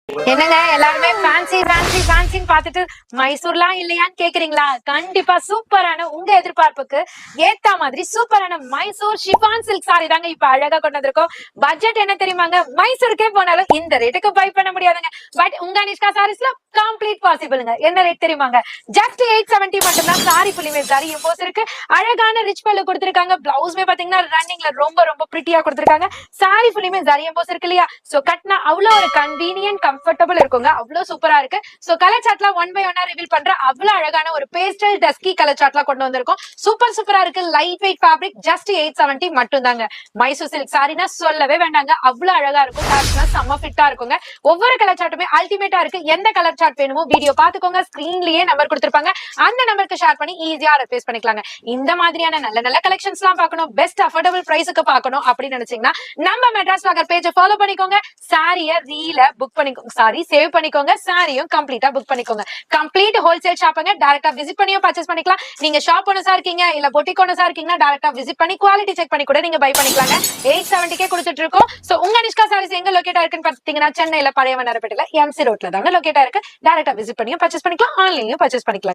என்னங்க எல்லாருமே fancy fancy ஃபேன்சின்னு பார்த்துட்டு மைசூர்லாம் இல்லையான்னு கேக்குறீங்களா? கண்டிப்பா சூப்பரான உங்க எதிர்பார்ப்புக்கு ஏத்த மாதிரி சூப்பரான மைசூர் ஷிஃபான் சில்க் சாரி தாங்க இப்ப அழகா கொண்டு வந்திருக்கோம். பட்ஜெட் என்ன தெரியுமாங்க? மைசூருக்கே போனாலும் இந்த ரேட்டுக்கு பை பண்ண முடியாதுங்க. பட் உங்க அனிஷ்கா சாரீஸ்ல கம்ப்ளீட் பாசிபிள்ங்க. என்ன ரேட் தெரியுமாங்க? ஜஸ்ட் 870 மட்டும் தான். சாரி புள்ளிமே சாரி எம்போஸ் இருக்கு. அழகான ரிச் பல்லு கொடுத்திருக்காங்க. பிளவுஸ்மே பாத்தீங்கன்னா ரன்னிங்ல ரொம்ப ரொம்ப பிரிட்டியா கொடுத்திருக்காங்க. சாரி புள்ளிமே சாரி எம்போஸ் இருக்கு இல்லையா? சோ கட்னா அவ்வளவு ஒரு கன்வீனியன்ட் கம்ஃபர்டபிள் இருக்குங்க. அவ்வளவு சூப்பரா இருக்கு. சோ கலர் சார்ட்லாம் ஒன் பை ஒன்னா ரிவீல் பண்ற அவ்வளவு அழகான ஒரு பேஸ்டல் டஸ்கி கலர் சார்ட்லாம் கொண்டு வந்திருக்கோம். சூப்பரா இருக்கு. லைட் வெயிட் ஃபேப்ரிக் ஜஸ்ட் 870 மட்டும் தாங்க. மைசூர் சில்க் சாரினா சொல்லவே வேண்டாங்க. அவ்வளவு அழகா இருக்கும். கலர்ஸ்லாம் செம்ம ஃபிட்டா இருக்குங்க. ஒவ்வொரு கலர் சார்ட்டுமே அல்டிமேட்டா இருக்கு. எந்த கலர் சார்ட் வேணுமோ வீடியோ பாத்துக்கோங்க. ஸ்கிரீன்லயே நம்பர் கொடுத்திருப்பாங்க. அந்த நம்பருக்கு ஷேர் பண்ணி ஈஸியா ரெப்ளேஸ் பண்ணிக்கலாங்க. இந்த மாதிரியான நல்ல நல்ல கலெக்ஷன்ஸ் எல்லாம் பார்க்கணும், பெஸ்ட் அஃபோர்டபிள் பிரைஸ்க்கு பார்க்கணும் அப்படின்னு நினைச்சீங்கன்னா நம்ம மெட்ராஸ் வாகர் பேஜை ஃபாலோ பண்ணிக்கோங்க. சாரிய ரீல புக் பண்ணிக்கோங்க. சாரி சேவ் பண்ணிக்கோங்க. சாரியும் கம்ப்ளீட்டா புக் பண்ணிக்கோங்க. கம்ப்ளீட் ஹோல்சேல் ஷாப்புங்க. டைரக்டா விசிட் பண்ணியும் பர்ச்சேஸ் பண்ணிக்கலாம். நீங்க ஷாப் ஓனர்ஸா இருக்கீங்க இல்ல பொட்டிக் ஓனர்ஸா இருக்கீங்கன்னா டைரக்டா விசிட் பண்ணி குவாலிட்டி செக் பண்ணி கூட நீங்க பை பண்ணிக்கலாங்க. 870 கொடுத்துட்டு இருக்கோம். சோ உங்க அனிஷ்கா சாரீஸ் எங்க லொகேட் இருக்குன்னு பாத்தீங்கன்னா சென்னையில பழைய வண்ணாரப்பேட்டையில எம்சி ரோட்ல தாங்க லொகேட் இருக்கு. டைரக்டா விசிட் பண்ணியும் பர்ச்சேஸ் பண்ணிக்கலாம். ஆன்லைன்லயும் பர்ச்சேஸ் பண்ணிக்கலாம்.